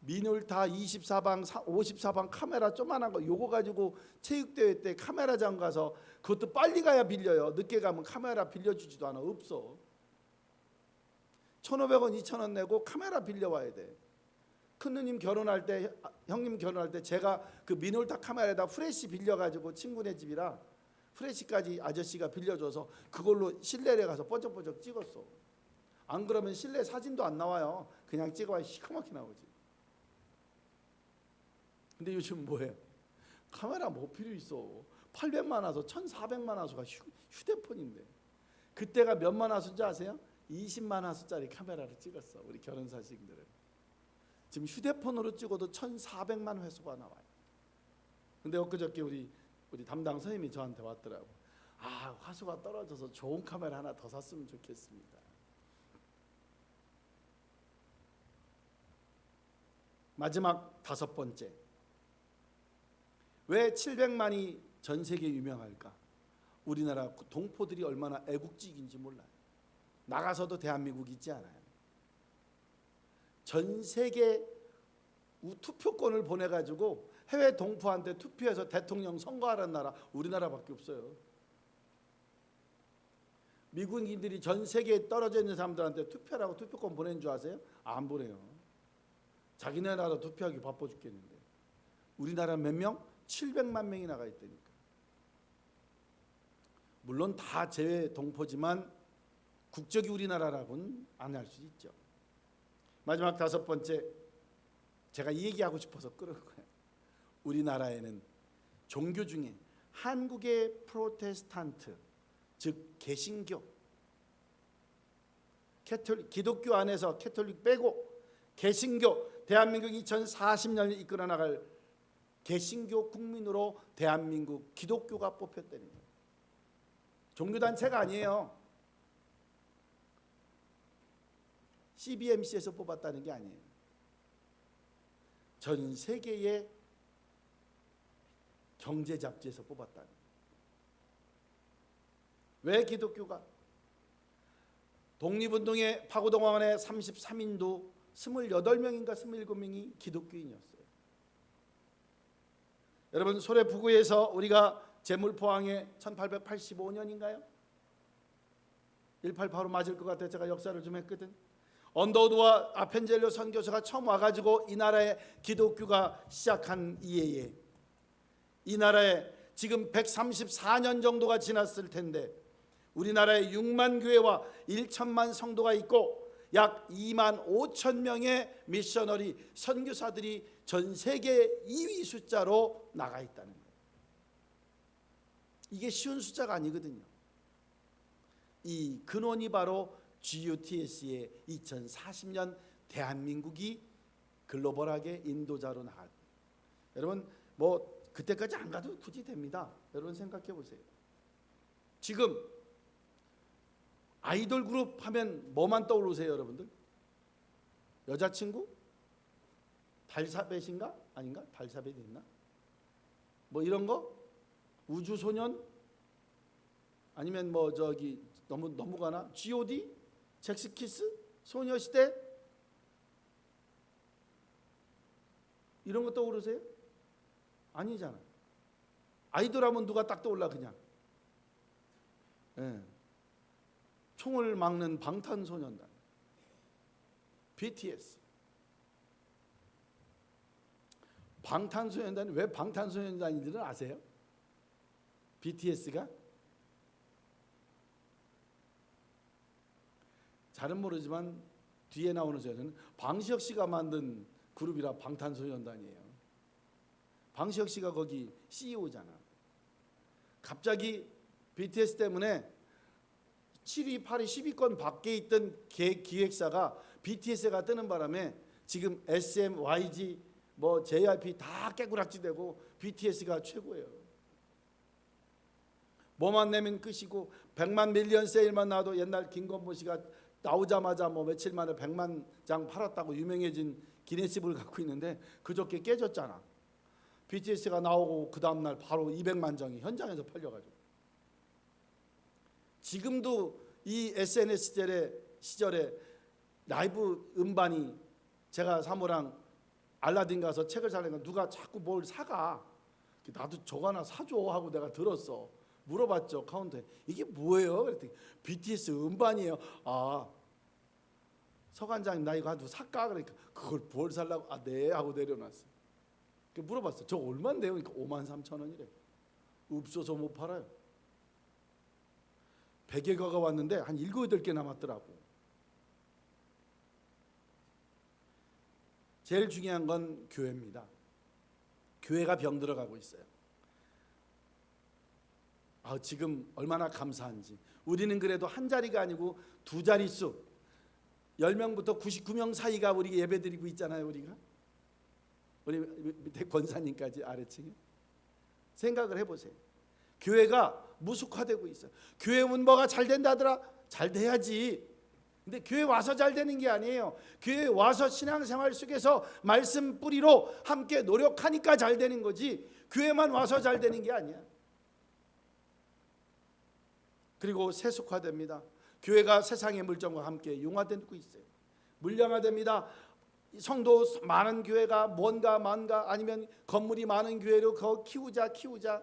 미놀타 24방, 54방 카메라 조그만한 거 요거 가지고 체육대회 때 카메라장 가서 그것도 빨리 가야 빌려요. 늦게 가면 카메라 빌려주지도 않아. 없어. 1,500원, 2,000원 내고 카메라 빌려와야 돼. 큰누님 결혼할 때, 형님 결혼할 때 제가 그 미놀타 카메라에다 프레시 빌려가지고 친구네 집이라 프레시까지 아저씨가 빌려줘서 그걸로 실내에 가서 번쩍번쩍 찍었어. 안 그러면 실내 사진도 안 나와요. 그냥 찍어야 시커멓게 나오지. 근데 요즘 뭐해? 카메라 뭐 필요 있어? 800만 화소, 1400만 화소가 휴대폰인데 그때가 몇만 화소인지 아세요? 20만 화소짜리 카메라를 찍었어. 우리 결혼 사진들은 지금 휴대폰으로 찍어도 1400만 회소가 나와요. 근데 엊그저께 우리 담당 선생님이 저한테 왔더라고. 아, 화소가 떨어져서 좋은 카메라 하나 더 샀으면 좋겠습니다. 마지막 5번째. 왜 700만이 전 세계에 유명할까? 우리나라 동포들이 얼마나 애국적인지 몰라요. 나가서도 대한민국 있지 않아요. 전 세계 투표권을 보내가지고 해외 동포한테 투표해서 대통령 선거하라는 나라 우리나라밖에 없어요. 미국인들이 전 세계에 떨어져 있는 사람들한테 투표하라고 투표권 보낸 줄 아세요? 안 보내요. 자기네 나라 투표하기 바빠 죽겠는데. 우리나라 몇 명? 700만 명이 나가 있다니까. 물론 다 제외 동포지만 국적이 우리나라라고는 안 할 수 있죠. 마지막 5번째, 제가 이 얘기하고 싶어서 끌은 거예요. 우리나라에는 종교 중에 한국의 프로테스탄트, 즉 개신교, 기독교 안에서 캐톨릭 빼고 개신교, 대한민국 2040년을 이끌어 나갈 개신교 국민으로 대한민국 기독교가 뽑혔다는 거예요. 종교단체가 아니에요. CBMC에서 뽑았다는 게 아니에요. 전 세계의 경제 잡지에서 뽑았다는 거예요. 왜 기독교가? 독립운동의 파고동원의 33인도 28명인가 27명이 기독교인이었어요. 여러분 소래포구에서 우리가 제물포항에 1885년인가요? 188로 맞을 것 같아요. 제가 역사를 좀 했거든. 언더우드와 아펜젤로 선교사가 처음 와가지고 이 나라에 기독교가 시작한 이해에 이 나라에 지금 134년 정도가 지났을 텐데 우리나라에 6만 교회와 1천만 성도가 있고 약 2만 5천 명의 미셔너리 선교사들이 전 세계 2위 숫자로 나가 있다는 거예요. 이게 쉬운 숫자가 아니거든요. 이 근원이 바로 GUTS의 2040년 대한민국이 글로벌하게 인도자로 나갈 거예요. 여러분 뭐 그때까지 안 가도 굳이 됩니다. 여러분 생각해 보세요. 지금 아이돌 그룹 하면 뭐만 떠오르세요, 여러분들? 여자친구? 달사벳인가? 아닌가? 달사벳 있나? 뭐 이런 거? 우주소년? 아니면 뭐 저기 너무 가나? G.O.D? 잭스키스? 소녀시대? 이런 거 떠오르세요? 아니잖아. 아이돌 하면 누가 딱 떠올라 그냥. 예. 총을 막는 방탄소년단 BTS. 방탄소년단이 왜 방탄소년단인지는 아세요? BTS가? 잘은 모르지만 뒤에 나오는 저는 방시혁 씨가 만든 그룹이라 방탄소년단이에요. 방시혁 씨가 거기 CEO잖아. 갑자기 BTS 때문에 7위, 8위, 10위권 밖에 있던 기획사가 BTS가 뜨는 바람에 지금 SM, YG, 뭐 JYP 다 깨구락지되고 BTS가 최고예요. 뭐만 내면 끝이고 100만 밀리언 세일만 나도 옛날 김건모 씨가 나오자마자 뭐 며칠 만에 100만 장 팔았다고 유명해진 기네스북을 갖고 있는데 그저께 깨졌잖아. BTS가 나오고 그 다음날 바로 200만 장이 현장에서 팔려가지고. 지금도 이 SNS 시절에 라이브 음반이 제가 사모랑 알라딘 가서 책을 사려니까 누가 자꾸 뭘 사가. 나도 저거 하나 사줘 하고 내가 들었어. 물어봤죠. 카운터에. 이게 뭐예요? 그랬더니 BTS 음반이에요. 아, 서관장님 나 이거 하나 살까? 그러니까 그걸 뭘 살라고? 아, 네 하고 내려놨어. 물어봤어. 저거 얼마인데요? 그러니까 53,000원이래. 없어서 못 팔아요. 100여 개가 왔는데 한 7, 8개 남았더라고. 제일 중요한 건 교회입니다. 교회가 병들어가고 있어요. 지금 얼마나 감사한지. 우리는 그래도 한 자리가 아니고 두 자릿수 10명부터 99명 사이가 우리 예배드리고 있잖아요. 우리가 우리 밑에 권사님까지 아래층에 생각을 해보세요. 교회가 무숙화되고 있어요. 교회 문화가 잘 된다더라. 잘 돼야지. 근데 교회 와서 잘 되는 게 아니에요. 교회 와서 신앙생활 속에서 말씀 뿌리로 함께 노력하니까 잘 되는 거지 교회만 와서 잘 되는 게 아니야. 그리고 세속화됩니다. 교회가 세상의 물정과 함께 융화되고 있어요. 물량화됩니다. 성도 많은 교회가 뭔가 아니면 건물이 많은 교회로 더 키우자.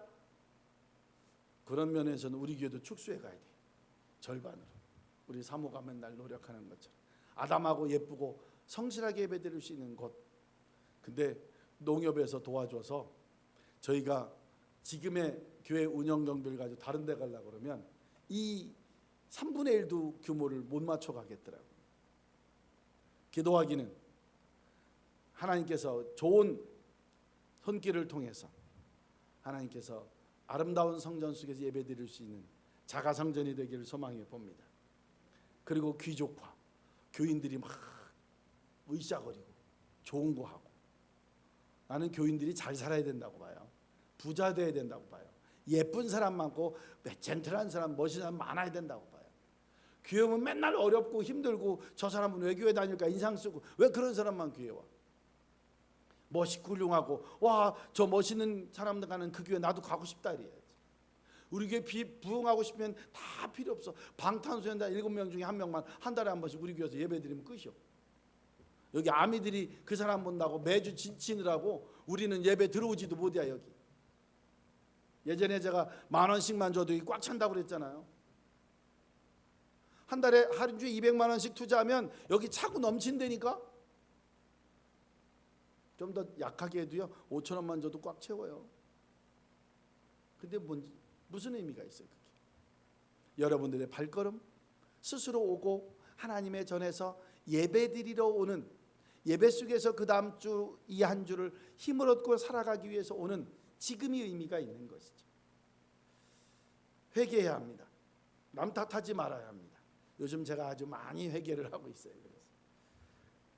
그런 면에서는 우리 교회도 축소해 가야 돼. 절반으로. 우리 사모가 맨날 노력하는 것처럼 아담하고 예쁘고 성실하게 예배드릴 수 있는 곳. 근데 농협에서 도와줘서 저희가 지금의 교회 운영 경비를 가지고 다른 데 가려고 그러면 이 3분의 1도 규모를 못 맞춰 가겠더라고요. 기도하기는 하나님께서 좋은 손길을 통해서 하나님께서 아름다운 성전 속에서 예배드릴 수 있는 자가성전이 되기를 소망해 봅니다. 그리고 귀족화, 교인들이 막 으쌰거리고 좋은 거 하고. 나는 교인들이 잘 살아야 된다고 봐요. 부자 돼야 된다고 봐요. 예쁜 사람 많고 젠틀한 사람, 멋있는 사람 많아야 된다고 봐요. 교회 오면 맨날 어렵고 힘들고 저 사람은 왜 교회 다닐까 인상 쓰고 왜 그런 사람만 교회 와? 멋있고 훌륭하고 와, 저 멋있는 사람들 가는 그 교회 나도 가고 싶다 이래야지. 우리 교회 부흥하고 싶으면 다 필요 없어. 방탄소년단 7명 중에 1명만 한 달에 한 번씩 우리 교회에서 예배드리면 끝이요. 여기 아미들이 그 사람 본다고 매주 지느라고 우리는 예배 들어오지도 못해. 여기 예전에 제가 10,000원씩만 줘도 여기 꽉 찬다고 그랬잖아요. 한 달에 하루주에 200만 원씩 투자하면 여기 차고 넘친다니까. 좀 더 약하게 해도요 5,000원만 줘도 꽉 채워요. 근데 무슨 의미가 있어요 그게? 여러분들의 발걸음 스스로 오고 하나님의 전에서 예배드리러 오는, 예배 속에서 그 다음 주 이 한 주를 힘을 얻고 살아가기 위해서 오는 지금이 의미가 있는 것이죠. 회개해야 합니다. 남 탓하지 말아야 합니다. 요즘 제가 아주 많이 회개를 하고 있어요. 그래서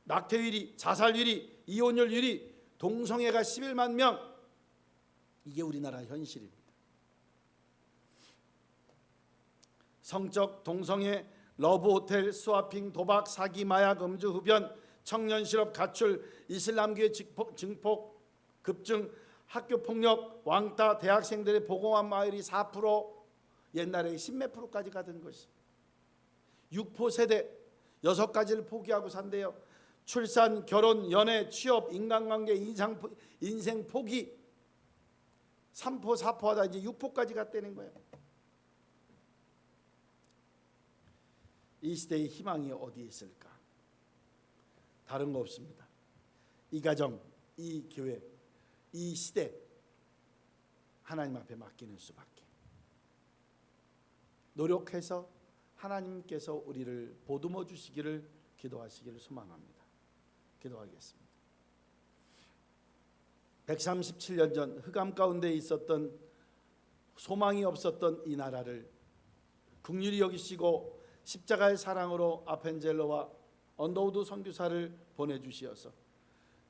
낙태율이, 자살률이, 이혼율이, 동성애가 11만 명, 이게 우리나라 현실입니다. 성적, 동성애, 러브호텔, 스와핑, 도박, 사기, 마약, 음주, 흡연, 청년 실업, 가출, 이슬람교의 증폭, 급증, 학교폭력, 왕따, 대학생들의 보공한 마을이 4%, 옛날에 10몇 %까지 가던 것이. 육포 세대 6가지를 포기하고 산대요. 출산, 결혼, 연애, 취업, 인간관계, 인생 포기 3포, 4포 하다 이제 6포까지 갔다는 거예요. 이 시대의 희망이 어디에 있을까? 다른 거 없습니다. 이 가정, 이 교회, 이 시대 하나님 앞에 맡기는 수밖에. 노력해서 하나님께서 우리를 보듬어 주시기를 기도하시기를 소망합니다. 기도하겠습니다. 137년 전 흑암 가운데 있었던 소망이 없었던 이 나라를 긍휼히 여기시고 십자가의 사랑으로 아펜젤로와 언더우드 선교사를 보내주시어서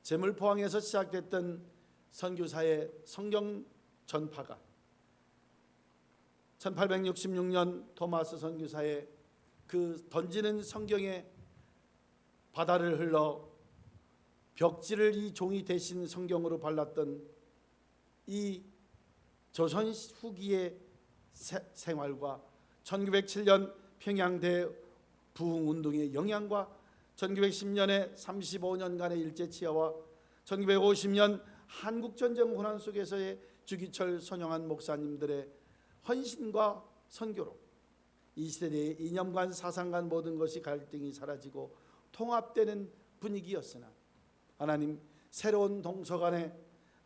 제물포항에서 시작됐던 선교사의 성경 전파가 1866년 토마스 선교사의 그 던지는 성경의 바다를 흘러 벽지를 이 종이 대신 성경으로 발랐던 이 조선 후기의 생활과 1907년 평양대 부흥운동의 영향과 1910년의 35년간의 일제치하와 1950년 한국전쟁 고난 속에서의 주기철 손영한 목사님들의 헌신과 선교로 이 시대의 이념관 사상관 모든 것이 갈등이 사라지고 통합되는 분위기였으나 하나님 새로운 동서간에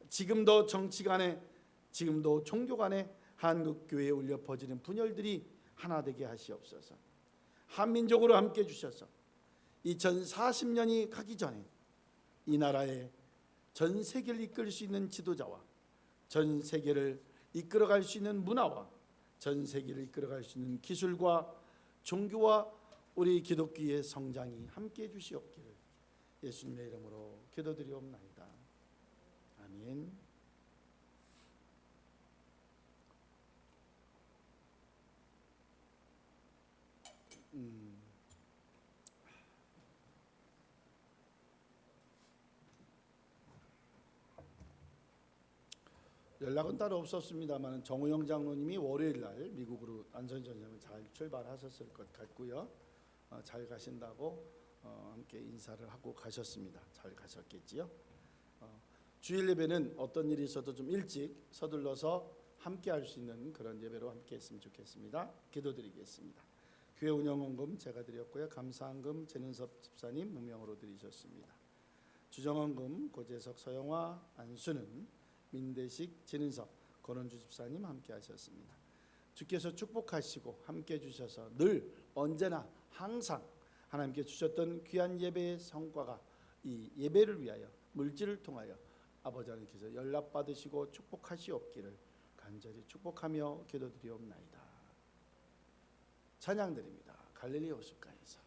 지금도 정치간에 지금도 종교간에 한국교회에 울려 퍼지는 분열들이 하나 되게 하시옵소서. 한민족으로 함께 주셔서 2040년이 가기 전에 이 나라의 전 세계를 이끌 수 있는 지도자와 전 세계를 이끌어갈 수 있는 문화와 전 세계를 이끌어갈 수 있는 기술과 종교와 우리 기독교의 성장이 함께해 주시옵기를 예수님의 이름으로 기도드리옵나이다. 아멘. 연락은 따로 없었습니다만 정우영 장로님이 월요일 날 미국으로 안전전쟁을 잘 출발하셨을 것 같고요. 잘 가신다고 함께 인사를 하고 가셨습니다. 잘 가셨겠지요. 주일 예배는 어떤 일이 있어도 좀 일찍 서둘러서 함께 할 수 있는 그런 예배로 함께 했으면 좋겠습니다. 기도드리겠습니다. 교회 운영원금 제가 드렸고요. 감사한금 재는섭 집사님 무명으로 드리셨습니다. 주정원금 고재석 서영화 안수는 민대식 진은섭 권원주 집사님 함께 하셨습니다. 주께서 축복하시고 함께 주셔서 늘 언제나 항상 하나님께 주셨던 귀한 예배의 성과가 이 예배를 위하여 물질을 통하여 아버지 하나님께서 연락받으시고 축복하시옵기를 간절히 축복하며 기도드리옵나이다. 찬양드립니다. 갈릴리 호숫가에서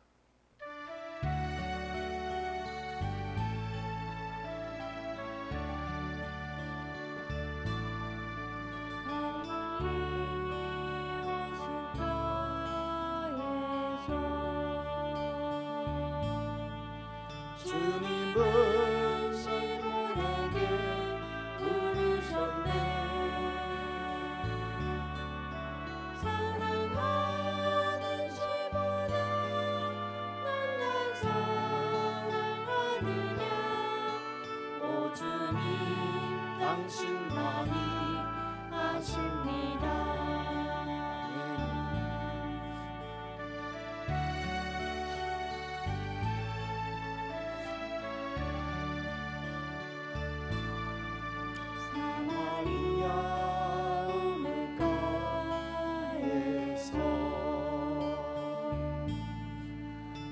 주님은 시몬에게 부르셨네. 사랑하는 시몬아, 넌 날 사랑하느냐. 오 주님, 당신만이 아십니다.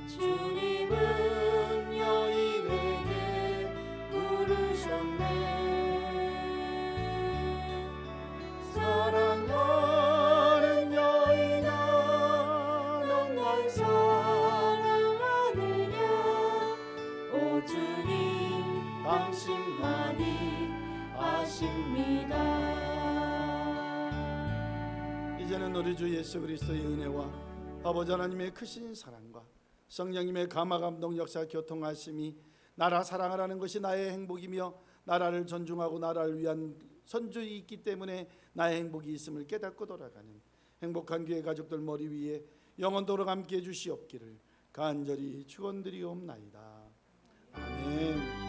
주님은 여인에게 부르셨네. 사랑하는 여인아, 넌 날 사랑하느냐. 오 주님, 당신만이 아십니다. 이제는 우리 주 예수 그리스도의 은혜와 아버지 하나님의 크신 사랑과 성령님의 감화 감동 역사 교통하심이 나라 사랑을 하는 것이 나의 행복이며 나라를 존중하고 나라를 위한 선주이 있기 때문에 나의 행복이 있음을 깨닫고 돌아가는 행복한 교회 가족들 머리 위에 영원토록 함께해 주시옵기를 간절히 축원드리옵나이다. 아멘.